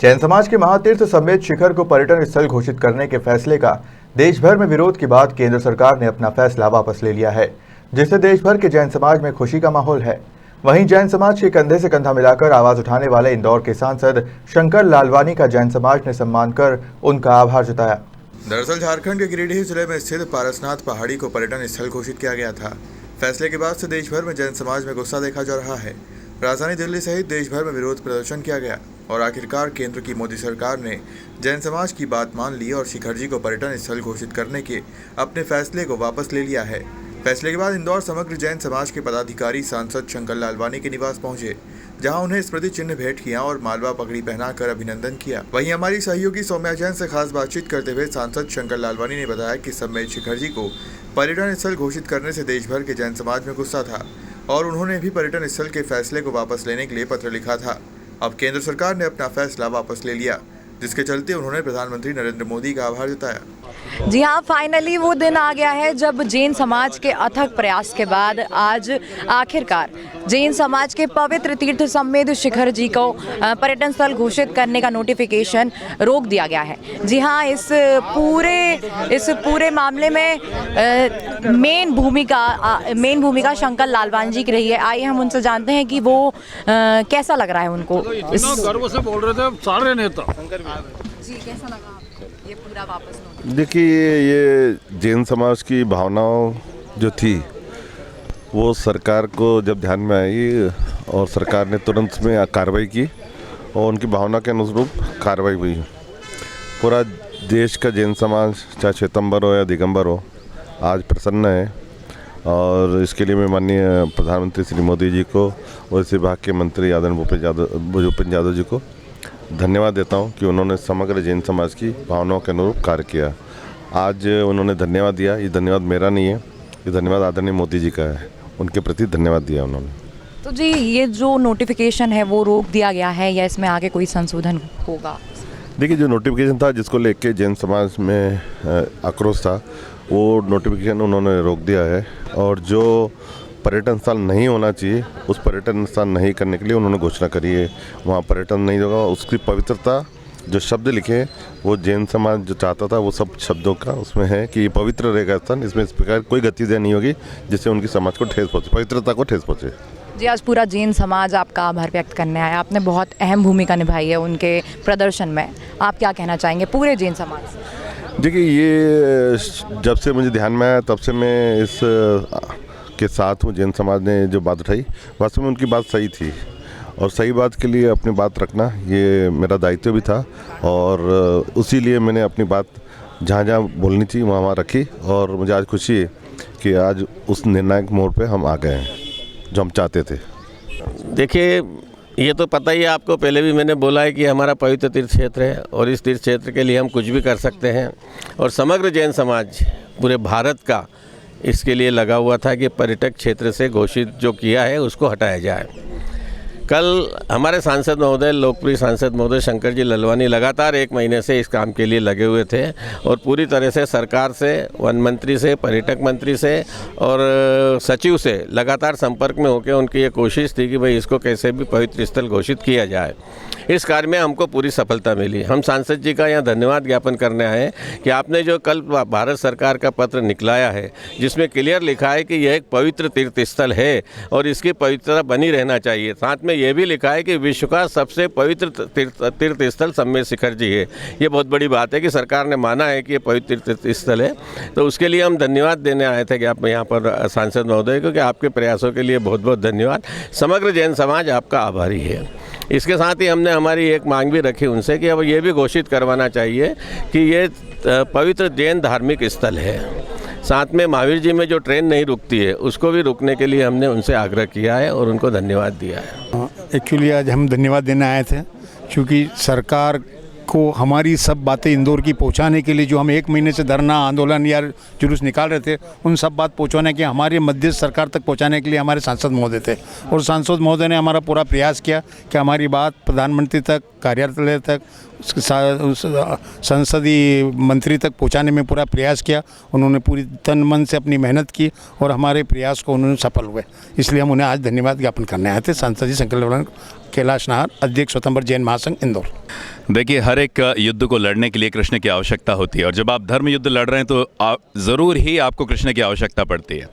जैन समाज के महातीर्थ समेत शिखर को पर्यटन स्थल घोषित करने के फैसले का देश भर में विरोध के बाद केंद्र सरकार ने अपना फैसला वापस ले लिया है, जिससे देश भर के जैन समाज में खुशी का माहौल है। वहीं जैन समाज के कंधे से कंधा मिलाकर आवाज उठाने वाले इंदौर के सांसद शंकर लालवानी का जैन समाज ने सम्मान कर उनका आभार जताया। दरअसल झारखंड के गिरिडीह जिले में स्थित पारसनाथ पहाड़ी को पर्यटन स्थल घोषित किया गया था। फैसले के बाद से देश भर में जैन समाज में गुस्सा देखा जा रहा है। राजधानी दिल्ली सहित देश भर में विरोध प्रदर्शन किया गया और आखिरकार केंद्र की मोदी सरकार ने जैन समाज की बात मान ली और शिखर जी को पर्यटन स्थल घोषित करने के अपने फैसले को वापस ले लिया है। फैसले के बाद इंदौर समग्र जैन समाज के पदाधिकारी सांसद शंकर लालवानी के निवास पहुंचे, जहां उन्हें स्मृति चिन्ह भेंट किया और मालवा पगड़ी पहनाकर अभिनंदन किया। वहीं हमारी सहयोगी सौम्या जैन से खास बातचीत करते हुए सांसद शंकर लालवानी ने बताया कि समेत शिखर जी को पर्यटन स्थल घोषित करने से देश भर के जैन समाज में गुस्सा था और उन्होंने भी पर्यटन स्थल के फैसले को वापस लेने के लिए पत्र लिखा था। अब केंद्र सरकार ने अपना फैसला वापस ले लिया, जिसके चलते उन्होंने प्रधानमंत्री नरेंद्र मोदी का आभार जताया। जी हाँ, फाइनली वो दिन आ गया है जब जैन समाज के अथक प्रयास के बाद आज आखिरकार जैन समाज के पवित्र तीर्थ समेत शिखर जी को पर्यटन स्थल घोषित करने का नोटिफिकेशन रोक दिया गया है। जी हाँ, इस पूरे मामले में मेन भूमिका शंकर लालवानी जी की रही है। आइए हम उनसे जानते हैं कि वो कैसा लग रहा है उनको। इतना गर्व से बोल रहे थे सारे नेता। जी, कैसा लगा ये पूरा वापस? देखिए, ये जैन समाज की भावनाओं जो थी वो सरकार को जब ध्यान में आई और सरकार ने तुरंत में कार्रवाई की और उनकी भावना के अनुरूप कार्रवाई हुई। पूरा देश का जैन समाज, चाहे श्वेतंबर हो या दिगंबर हो, आज प्रसन्न है और इसके लिए मैं माननीय प्रधानमंत्री श्री मोदी जी को और इस विभाग के मंत्री आदरणीय भूपेंद्र यादव जी को धन्यवाद देता हूं कि उन्होंने समग्र जैन समाज की भावनाओं के अनुरूप कार्य किया। आज उन्होंने धन्यवाद दिया, ये धन्यवाद मेरा नहीं है, ये धन्यवाद आदरणीय मोदी जी का है, उनके प्रति धन्यवाद दिया उन्होंने। तो जी, ये जो नोटिफिकेशन है वो रोक दिया गया है या इसमें आगे कोई संशोधन होगा? देखिए, जो नोटिफिकेशन था जिसको लेके जैन समाज में आक्रोश था, वो नोटिफिकेशन उन्होंने रोक दिया है और जो पर्यटन स्थल नहीं होना चाहिए उस पर्यटन स्थल नहीं करने के लिए उन्होंने घोषणा करी है। वहाँ पर्यटन नहीं होगा, उसकी पवित्रता जो शब्द लिखे वो जैन समाज जो चाहता था वो सब शब्दों का उसमें है कि ये पवित्र रहेगा स्थान, इसमें इस प्रकार कोई गतिविधियाँ नहीं होगी जिससे उनकी समाज को ठेस पहुँचे, पवित्रता को ठेस पहुँचे। जी, आज पूरा जैन समाज आपका आभार व्यक्त करने आया। आपने बहुत अहम भूमिका निभाई है उनके प्रदर्शन में। आप क्या कहना चाहेंगे पूरे जैन समाज? देखिए, ये जब से मुझे ध्यान में आया तब से मैं इस के साथ हूँ। जैन समाज ने जो बात उठाई वास्तव में उनकी बात सही थी और सही बात के लिए अपनी बात रखना ये मेरा दायित्व भी था और उसी लिए मैंने अपनी बात जहाँ जहाँ बोलनी चाहिए वहाँ रखी और मुझे आज खुशी है कि आज उस निर्णायक मोड़ पे हम आ गए हैं जो हम चाहते थे। देखिए, ये तो पता ही है आपको, पहले भी मैंने बोला है कि हमारा पवित्र तीर्थ क्षेत्र है और इस तीर्थ क्षेत्र के लिए हम कुछ भी कर सकते हैं और समग्र जैन समाज पूरे भारत का इसके लिए लगा हुआ था कि पर्यटक क्षेत्र से घोषित जो किया है उसको हटाया जाए। कल हमारे सांसद महोदय, लोकप्रिय सांसद महोदय शंकर जी लालवानी लगातार 1 महीने से इस काम के लिए लगे हुए थे और पूरी तरह से सरकार से, वन मंत्री से, पर्यटक मंत्री से और सचिव से लगातार संपर्क में होकर उनकी ये कोशिश थी कि भाई इसको कैसे भी पवित्र स्थल घोषित किया जाए। इस कार्य में हमको पूरी सफलता मिली। हम सांसद जी का यहाँ धन्यवाद ज्ञापन करने आए हैं कि आपने जो कल भारत सरकार का पत्र निकलाया है जिसमें क्लियर लिखा है कि यह एक पवित्र तीर्थ स्थल है और इसकी पवित्रता बनी रहना चाहिए। साथ में यह भी लिखा है कि विश्व का सबसे पवित्र तीर्थ स्थल समेत शिखर जी है। ये बहुत बड़ी बात है कि सरकार ने माना है कि ये पवित्र तीर्थ स्थल है, तो उसके लिए हम धन्यवाद देने आए थे कि आप यहाँ पर सांसद महोदय को, कि आपके प्रयासों के लिए बहुत बहुत धन्यवाद। समग्र जैन समाज आपका आभारी है। इसके साथ ही हमने हमारी एक मांग भी रखी उनसे कि अब ये भी घोषित करवाना चाहिए कि ये पवित्र जैन धार्मिक स्थल है। साथ में महावीर जी में जो ट्रेन नहीं रुकती है उसको भी रुकने के लिए हमने उनसे आग्रह किया है और उनको धन्यवाद दिया है। एक्चुअली आज हम धन्यवाद देने आए थे क्योंकि सरकार को हमारी सब बातें इंदौर की पहुंचाने के लिए जो हम 1 महीने से धरना, आंदोलन या जुलूस निकाल रहे थे, उन सब बात पहुंचाने के हमारे मध्य सरकार तक पहुंचाने के लिए हमारे सांसद महोदय थे और सांसद महोदय ने हमारा पूरा प्रयास किया कि हमारी बात प्रधानमंत्री तक, कार्यालय तक, संसदीय मंत्री तक पहुंचाने में पूरा प्रयास किया। उन्होंने पूरी तन मन से अपनी मेहनत की और हमारे प्रयास को उन्होंने सफल हुए, इसलिए हम उन्हें आज धन्यवाद ज्ञापन करने आए थे। सांसद जी शंकर लालवानी, कैलाश नाहर, अध्यक्ष स्वतंत्र जैन महासंघ इंदौर। देखिए, हर एक युद्ध को लड़ने के लिए कृष्ण की आवश्यकता होती है, और जब आप धर्म युद्ध लड़ रहे हैं तो ज़रूर ही आपको कृष्ण की आवश्यकता पड़ती है।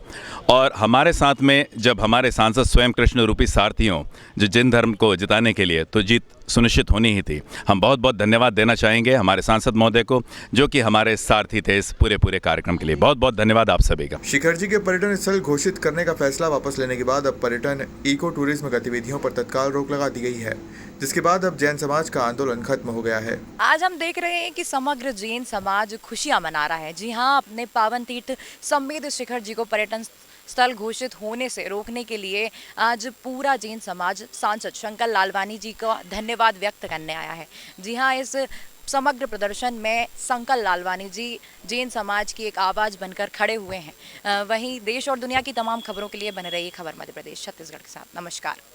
और हमारे साथ में जब हमारे सांसद स्वयं कृष्ण रूपी सारथी हों, जो जिन धर्म को जिताने के लिए, तो जीत सुनिश्चित होनी ही थी। हम बहुत बहुत धन्यवाद देना चाहेंगे हमारे सांसद महोदय को, जो कि हमारे सारथी थे इस पूरे कार्यक्रम के लिए। बहुत बहुत धन्यवाद आप सभी का। शिखर जी के पर्यटन स्थल घोषित करने का फैसला वापस लेने के बाद अब पर्यटन इको टूरिज्म गतिविधियों पर तत्काल रोक लगा दी गई है, जिसके बाद अब जैन समाज का आंदोलन खत्म हो गया है। आज हम देख रहे हैं कि समग्र जैन समाज खुशियां मना रहा है। जी हाँ, अपने पावन तीर्थ समेत शिखर जी को पर्यटन स्थल घोषित होने से रोकने के लिए आज पूरा जैन समाज सांसद शंकर लालवानी जी का धन्यवाद व्यक्त करने आया है। जी हाँ, इस समग्र प्रदर्शन में शंकर लालवानी जी जैन समाज की एक आवाज़ बनकर खड़े हुए हैं। वहीं देश और दुनिया की तमाम खबरों के लिए बने रहिए खबर मध्य प्रदेश छत्तीसगढ़ के साथ। नमस्कार।